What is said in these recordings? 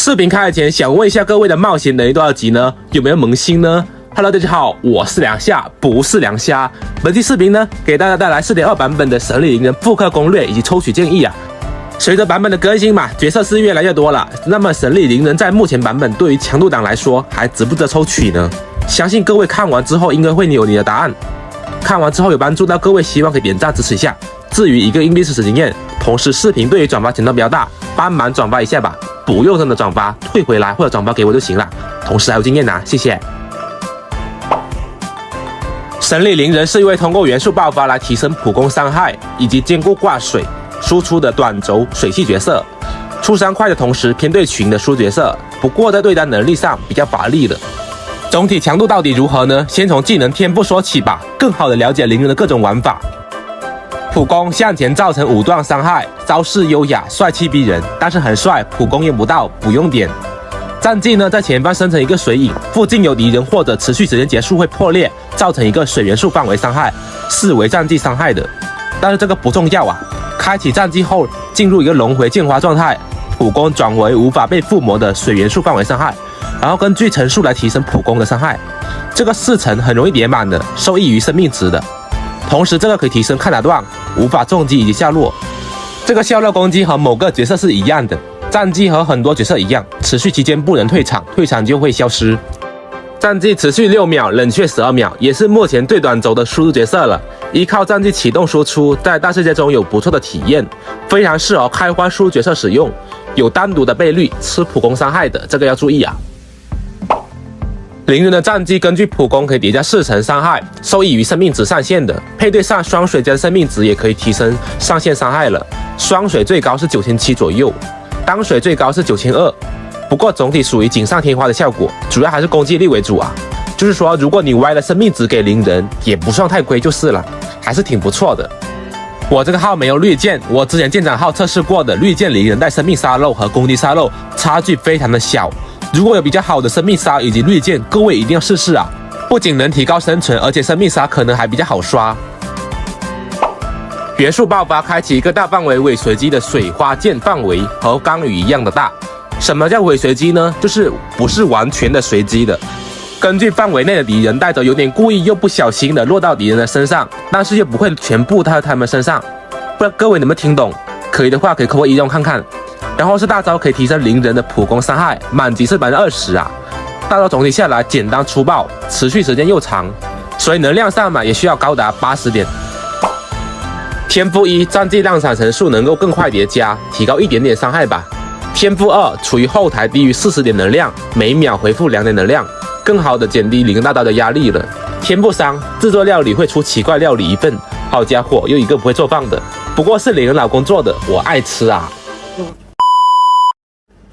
视频开始前，想问一下各位的冒险能力多少级呢？有没有萌新呢？Hello， 大家好，我是梁夏，不是梁虾。本期视频呢，给大家带来 4.2 版本的神力灵人复刻攻略以及抽取建议啊。随着版本的更新嘛，角色是越来越多了。那么神力灵人在目前版本对于强度党来说，还值不值得抽取呢？相信各位看完之后应该会有你的答案。看完之后有帮助到各位，希望可以点赞支持一下。至于一个硬币实时经验，同时视频对于转发程度比较大，帮忙转发一下吧。不用真的转发，退回来或者转发给我就行了。同时还有经验拿，谢谢。神力灵人是一位通过元素爆发来提升普攻伤害以及兼顾挂水输出的短轴水系角色，出伤快的同时偏对群的输角色，不过在对单能力上比较乏力的。总体强度到底如何呢？先从技能天赋说起吧，更好的了解灵人的各种玩法。普攻向前造成5段伤害，招式优雅，帅气逼人，但是很帅，普攻用不到，不用点。战技呢，在前方生成一个水影，附近有敌人或者持续时间结束会破裂，造成一个水元素范围伤害，视为战技伤害的。但是这个不重要啊，开启战技后进入一个轮回剑花状态，普攻转为无法被附魔的水元素范围伤害，然后根据层数来提升普攻的伤害。这个4层很容易叠满的，受益于生命值的。同时这个可以提升看打段、无法重击以及下落。这个下落攻击和某个角色是一样的，战技和很多角色一样，持续期间不能退场，退场就会消失。战技持续6秒，冷却12秒，也是目前最短轴的输入角色了。依靠战技启动输出，在大世界中有不错的体验，非常适合开花输入角色使用。有单独的倍率吃普攻伤害的，这个要注意啊。灵人的战技根据普攻可以叠加4层伤害，受益于生命值上限的，配对上双水加生命值也可以提升上限伤害了。双水最高是9700左右，单水最高是9200，不过总体属于锦上添花的效果，主要还是攻击力为主啊。就是说，如果你歪了生命值给灵人，也不算太亏就是了，还是挺不错的。我这个号没有绿箭，我之前舰长号测试过的绿箭灵人带生命沙漏和攻击沙漏差距非常的小。如果有比较好的生命沙以及绿箭，各位一定要试试啊！不仅能提高生存，而且生命沙可能还比较好刷。元素爆发开启一个大范围尾随机的水花剑范围，和钢雨一样的大。什么叫尾随机呢？就是不是完全的随机的，根据范围内的敌人带着有点故意又不小心的落到敌人的身上，但是又不会全部到他们身上。不知道各位能不能听懂？可以的话可以扣个1用看看。然后是大招可以提升灵人的普攻伤害，满级是20%啊。大招总体下来简单粗暴，持续时间又长，所以能量上嘛也需要高达80点。天赋1，战技量产层数能够更快叠加，提高一点点伤害吧。天赋2，处于后台低于40点能量，每秒回复2点能量，更好的减低灵人大招的压力了。天赋3，制作料理会出奇怪料理一份，好家伙，又一个不会做饭的，不过是灵人老公做的，我爱吃啊。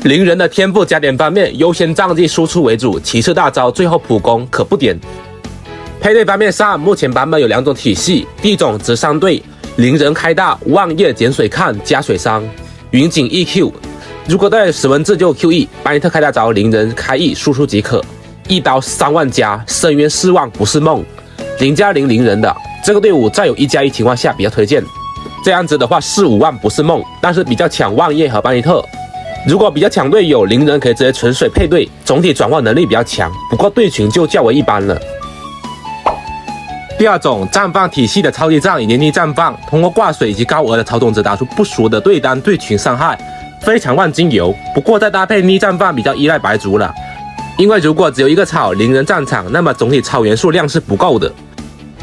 灵人的天赋加点方面，优先战技输出为主，其次大招，最后普攻，可不点。配对方面上，目前版本有2种体系，第一种直伤对，灵人开大，望叶减水抗加水伤，云锦 EQ， 如果带10文字就 QE， 巴尼特开大招，灵人开 E 输出即可，一刀3万加，深渊4万不是梦。0+0灵人的这个队伍在有1+1情况下比较推荐，这样子的话是5万不是梦，但是比较抢望叶和巴尼特。如果比较抢队友，灵人可以直接纯水配对，总体转换能力比较强，不过对群就较为一般了。第二种绽放体系的超级杖以及逆绽放，通过挂水以及高额的操纵值打出不俗的对单对群伤害，非常万金油。不过再搭配逆绽放比较依赖白族了，因为如果只有一个草灵人战场，那么总体草元素量是不够的。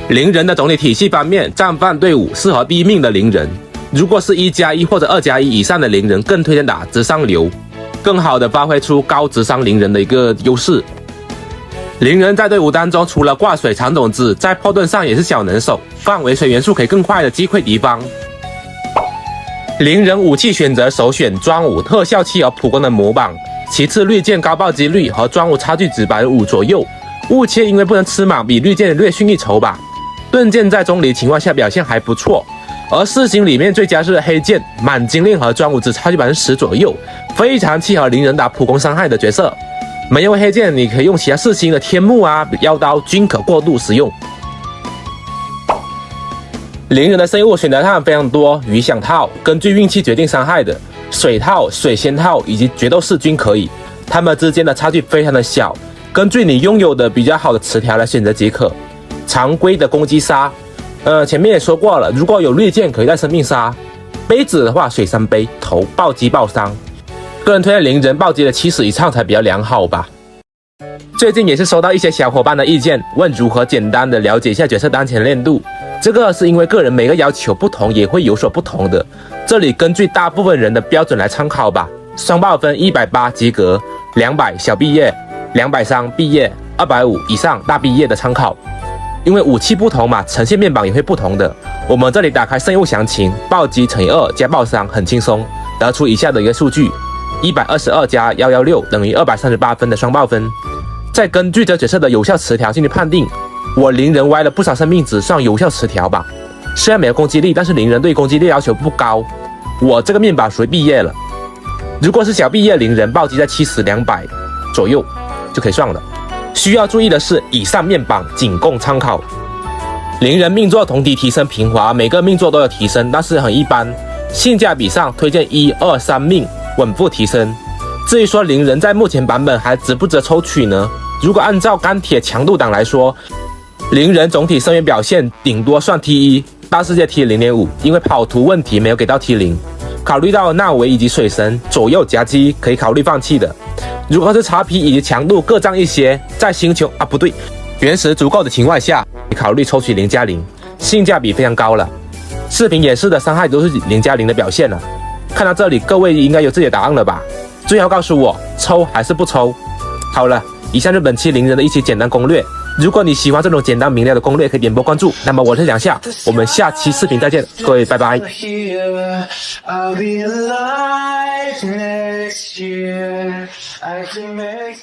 灵人的总体体系方面，绽放队伍适合低命的灵人。如果是1+1或者2+1以上的灵人，更推荐打直伤流，更好的发挥出高直伤灵人的一个优势。灵人在队伍当中，除了挂水长种子，在破盾上也是小能手，范围水元素可以更快的击溃敌方。灵人武器选择首选专武特效器和普攻的模板，其次绿箭高爆击率和专武差距值5%左右，雾切因为不能吃满，比绿箭略逊一筹吧。盾箭在中离情况下表现还不错。而4星里面最佳是黑剑，满精炼和专武值差距10%左右，非常契合灵人打普攻伤害的角色。没有黑剑，你可以用其他4星的天幕啊、妖刀均可过度使用。灵人的生物选择上非常多，鱼响套根据运气决定伤害的，水套、水仙套以及决斗士均可以，它们之间的差距非常的小，根据你拥有的比较好的词条来选择即可。常规的攻击杀，前面也说过了，如果有绿箭可以带生命杀。杯子的话，水3杯，头暴击暴伤。个人推荐灵人暴击的70以上才比较良好吧。最近也是收到一些小伙伴的意见，问如何简单的了解一下角色当前的练度。这个是因为个人每个要求不同，也会有所不同的。这里根据大部分人的标准来参考吧。双爆分180及格，200小毕业，230毕业，250以上大毕业的参考。因为武器不同嘛，呈现面板也会不同的。我们这里打开圣物详情，暴击乘以2加爆伤，很轻松，得出以下的一个数据：122加116等于238分的双爆分。再根据这角色的有效词条进行判定。我灵人歪了不少生命值，算有效词条吧。虽然没有攻击力，但是灵人对攻击力要求不高。我这个面板属于毕业了。如果是小毕业灵人，暴击在70、200左右就可以算了。需要注意的是，以上面板仅供参考。灵人命座同体提升平滑，每个命座都有提升，但是很一般。性价比上推荐1、2、3命稳步提升。至于说灵人在目前版本还值不值得抽取呢？如果按照钢铁强度档来说，灵人总体声源表现顶多算 T1， 大世界 T0.5， 因为跑图问题没有给到 T0。考虑到纳维以及水神左右夹击，可以考虑放弃的。如果是叉 P 以及强度各占一些，在星球不对，原石足够的情况下，考虑抽取0+0，性价比非常高了。视频演示的伤害都是0+0的表现了。看到这里，各位应该有自己的答案了吧？最后告诉我，抽还是不抽？好了，以上是本期灵人的一些简单攻略。如果你喜欢这种简单明了的攻略，可以点播关注。那么我是梁夏，我们下期视频再见，各位拜拜。I'll be alive next year. I can make